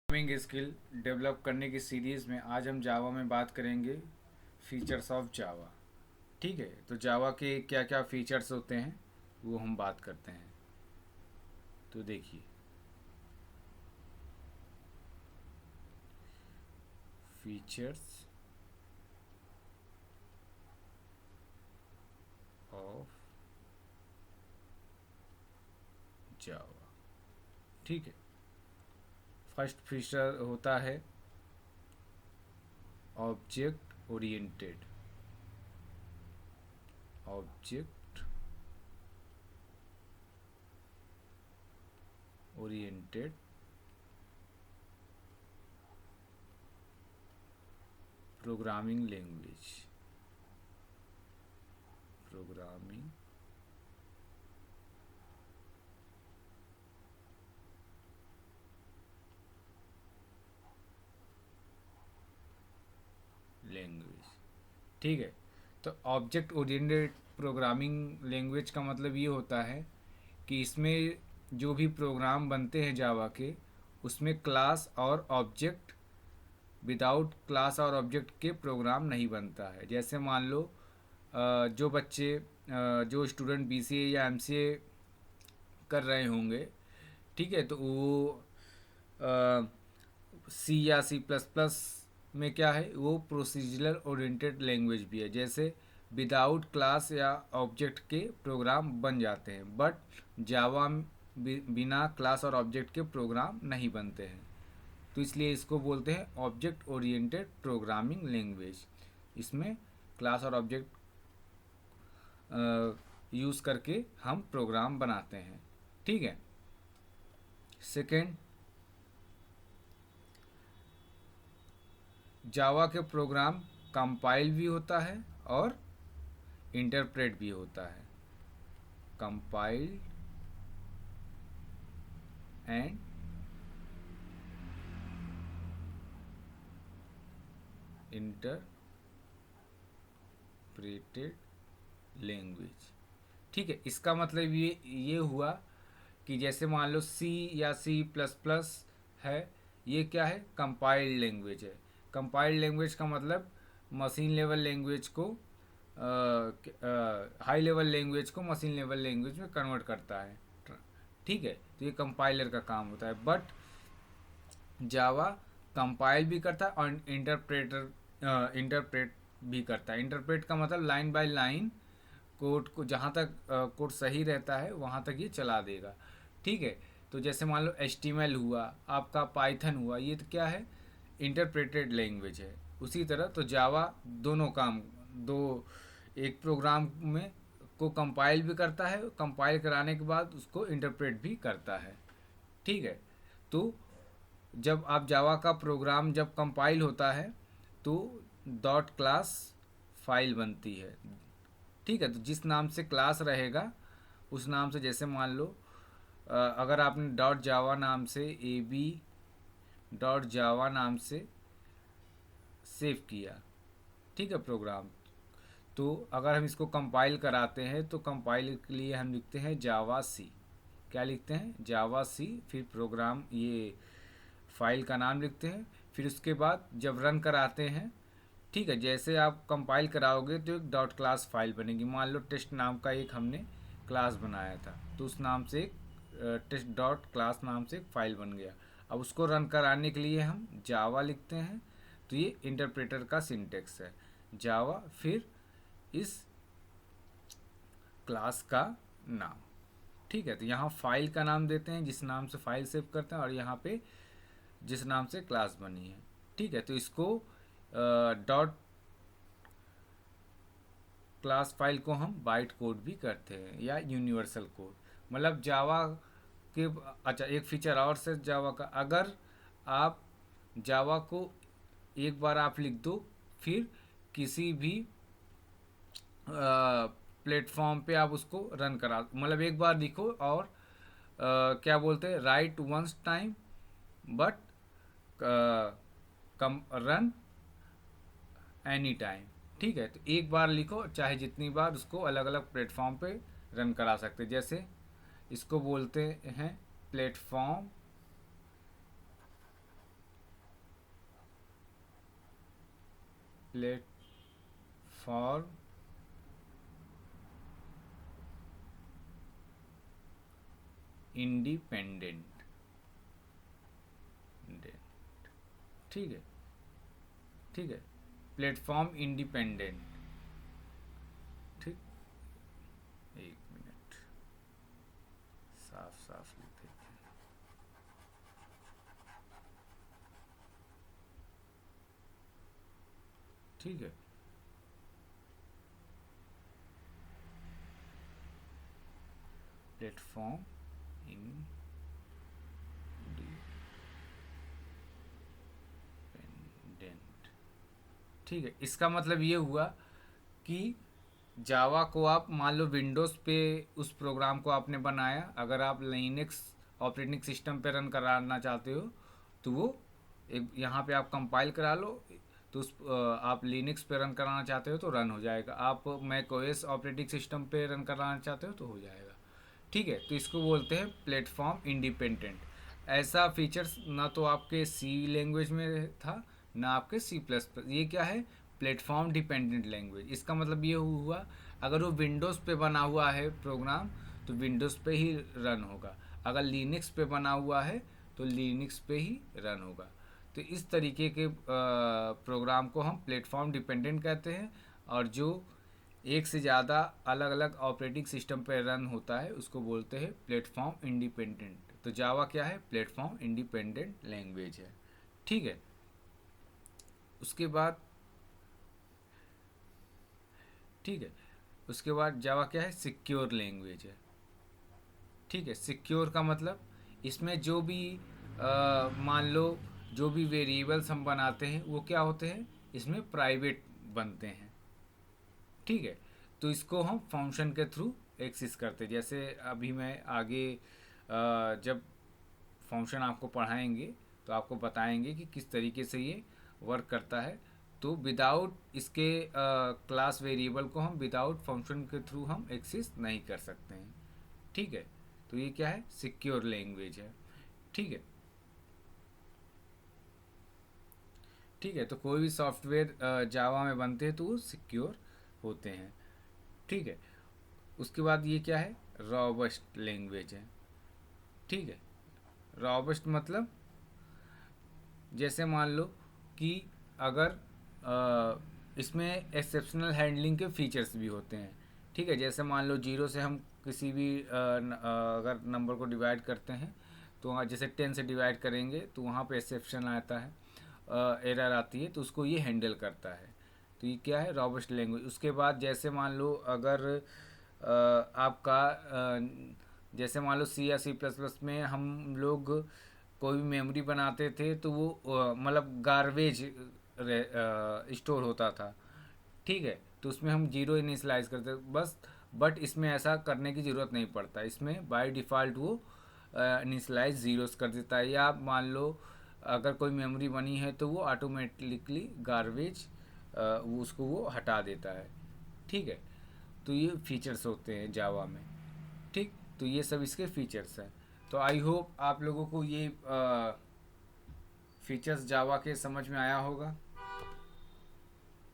Programming skill develop करने की series में आज हम जावा में बात करेंगे फीचर्स ऑफ जावा। ठीक है, तो जावा के क्या क्या फीचर्स होते हैं वो हम बात करते हैं। तो देखिए, फीचर्स ऑफ जावा। ठीक है, फर्स्ट फीचर होता है object oriented. Object oriented programming language. Programming language. ठीक है, तो ऑब्जेक्ट ओरिएंटेड प्रोग्रामिंग लैंग्वेज का मतलब ये होता है कि इसमें जो भी प्रोग्राम बनते हैं जावा के, उसमें क्लास और ऑब्जेक्ट, विदाउट क्लास और ऑब्जेक्ट के प्रोग्राम नहीं बनता है। जैसे मान लो जो बच्चे जो स्टूडेंट बीसीए या एमसीए कर रहे होंगे, ठीक है, तो वो सी या सी प्लस प्लस में क्या है, वो प्रोसीजरल ओरिएंटेड लैंग्वेज भी है। जैसे विदाउट क्लास या ऑब्जेक्ट के प्रोग्राम बन जाते हैं, बट जावा बिना क्लास और ऑब्जेक्ट के प्रोग्राम नहीं बनते हैं। तो इसलिए इसको बोलते हैं ऑब्जेक्ट ओरिएंटेड प्रोग्रामिंग लैंग्वेज। इसमें क्लास और ऑब्जेक्ट यूज़ करके हम प्रोग्राम बनाते हैं। ठीक है, सेकेंड, जावा के प्रोग्राम कंपाइल भी होता है और इंटरप्रेट भी होता है। Compiled and interpreted language. ठीक है, इसका मतलब ये हुआ कि जैसे मान लो सी या सी प्लस प्लस है, ये क्या है, कंपाइल्ड लैंग्वेज है। कंपाइल्ड लैंग्वेज का मतलब मशीन लेवल लैंग्वेज को हाई लेवल लैंग्वेज को मशीन लेवल लैंग्वेज में कन्वर्ट करता है। ठीक है, तो ये कंपाइलर का काम होता है। बट जावा कंपाइल भी करता है और इंटरप्रेट भी करता है। इंटरप्रेट का मतलब लाइन बाय लाइन कोड को, जहाँ तक कोड सही रहता है वहाँ तक ये चला देगा। ठीक है, तो जैसे मान लो HTML हुआ, आपका पाइथन हुआ, ये तो क्या है, इंटरप्रेटेड लैंग्वेज है। उसी तरह तो जावा दोनों काम, दो, एक प्रोग्राम में को कंपाइल भी करता है, कंपाइल कराने के बाद उसको इंटरप्रेट भी करता है। ठीक है, तो जब आप जावा का प्रोग्राम जब कंपाइल होता है तो डॉट क्लास फाइल बनती है। ठीक है, तो जिस नाम से क्लास रहेगा उस नाम से, जैसे मान लो अगर आपने डॉट जावा नाम से AB डॉट जावा नाम से सेव किया, ठीक है, प्रोग्राम, तो अगर हम इसको कंपाइल कराते हैं तो कंपाइल के लिए हम लिखते हैं जावा सी। क्या लिखते हैं, जावा सी, फिर प्रोग्राम, ये फाइल का नाम लिखते हैं। फिर उसके बाद जब रन कराते हैं, ठीक है, जैसे आप कंपाइल कराओगे तो एक डॉट क्लास फाइल बनेगी। मान लो टेस्ट नाम का एक हमने क्लास बनाया था, तो उस नाम से एक टेस्ट डॉट क्लास नाम से एक फाइल बन गया। अब उसको रन कराने के लिए हम जावा लिखते हैं। तो ये इंटरप्रेटर का सिंटेक्स है, जावा फिर इस क्लास का नाम। ठीक है, तो यहाँ फाइल का नाम देते हैं जिस नाम से फाइल सेव करते हैं, और यहाँ पे जिस नाम से क्लास बनी है। ठीक है, तो इसको डॉट क्लास फाइल को हम बाइट कोड भी करते हैं या यूनिवर्सल कोड, मतलब जावा के। अच्छा, एक फीचर और से जावा का, अगर आप जावा को एक बार आप लिख दो, फिर किसी भी प्लेटफॉर्म पे आप उसको रन करा, मतलब एक बार लिखो और क्या बोलते हैं, right once time but come run any time. ठीक है, तो एक बार लिखो, चाहे जितनी बार उसको अलग अलग प्लेटफॉर्म पे रन करा सकते। जैसे इसको बोलते हैं प्लेटफॉर्म प्लेटफॉर्म इंडिपेंडेंट, ठीक है, ठीक है, प्लेटफॉर्म इंडिपेंडेंट, ठीक। एक मिनट, साफ साफ लिख देते हैं। ठीक है, प्लेटफॉर्म इंडिपेंडेंट, ठीक है। इसका मतलब ये हुआ कि जावा को आप मान लो विंडोज़ पे उस प्रोग्राम को आपने बनाया, अगर आप लिनक्स ऑपरेटिंग सिस्टम पे रन कराना चाहते हो तो वो एक यहाँ पे आप कंपाइल करा लो, तो उस आप लिनक्स पे रन कराना चाहते हो तो रन हो जाएगा, आप मैक ओएस ऑपरेटिंग सिस्टम पे रन कराना चाहते हो तो हो जाएगा। ठीक है, तो इसको बोलते हैं प्लेटफॉर्म इंडिपेंडेंट। ऐसा फीचर्स ना तो आपके सी लैंग्वेज में था ना आपके सी प्लस प्लस। ये क्या है? Platform dependent language. इसका मतलब ये हुआ अगर वो विंडोज़ पे बना हुआ है प्रोग्राम तो विंडोज़ पे ही रन होगा, अगर लिनक्स पे बना हुआ है तो लिनक्स पे ही रन होगा। तो इस तरीके के प्रोग्राम को हम प्लेटफॉर्म डिपेंडेंट कहते हैं, और जो एक से ज़्यादा अलग अलग ऑपरेटिंग सिस्टम पर रन होता है उसको बोलते हैं प्लेटफॉर्म इंडिपेंडेंट। तो जावा क्या है? प्लेटफॉर्म इंडिपेंडेंट लैंग्वेज है। ठीक है, उसके बाद ठीक है, उसके बाद जावा क्या है? सिक्योर लैंग्वेज है। ठीक है, सिक्योर का मतलब इसमें जो भी मान लो जो भी वेरिएबल्स हम बनाते हैं वो क्या होते हैं? इसमें प्राइवेट बनते हैं। ठीक है, तो इसको हम फंक्शन के थ्रू एक्सेस करते हैं। जैसे अभी मैं आगे जब फंक्शन आपको पढ़ाएंगे तो आपको बताएंगे कि किस तरीके से ये वर्क करता है। तो विदाउट इसके क्लास वेरिएबल को हम विदाउट फंक्शन के थ्रू हम एक्सेस नहीं कर सकते हैं। ठीक है, तो ये क्या है? सिक्योर लैंग्वेज है। ठीक है, ठीक है, तो कोई भी सॉफ्टवेयर जावा में बनते हैं तो वो सिक्योर होते हैं। ठीक है, उसके बाद ये क्या है? रॉबस्ट लैंग्वेज है। ठीक है, रॉबस्ट मतलब जैसे मान लो कि अगर इसमें एक्सेप्शनल हैंडलिंग के फीचर्स भी होते हैं। ठीक है, जैसे मान लो जीरो से हम किसी भी अगर नंबर को डिवाइड करते हैं तो वहाँ जैसे 10 से डिवाइड करेंगे तो वहाँ पे एक्सेप्शन आता है, एरर आती है, तो उसको ये हैंडल करता है। तो ये क्या है? Robust language. उसके बाद जैसे मान लो अगर आपका जैसे मान लो सी या सी प्लस प्लस में हम लोग कोई भी मेमोरी बनाते थे तो वो मतलब गार्बेज स्टोर होता था। ठीक है, तो उसमें हम जीरो इनिशलाइज करते बस। बट इसमें ऐसा करने की ज़रूरत नहीं पड़ता, इसमें बाय डिफ़ॉल्ट वो इनिशलाइज ज़ीरोस कर देता है। या आप मान लो अगर कोई मेमोरी बनी है तो वो ऑटोमेटिकली गार्बेज वो उसको वो हटा देता है। ठीक है, तो ये फीचर्स होते हैं जावा में। ठीक, तो ये सब इसके फीचर्स हैं। तो आई होप आप लोगों को ये फीचर्स जावा के समझ में आया होगा।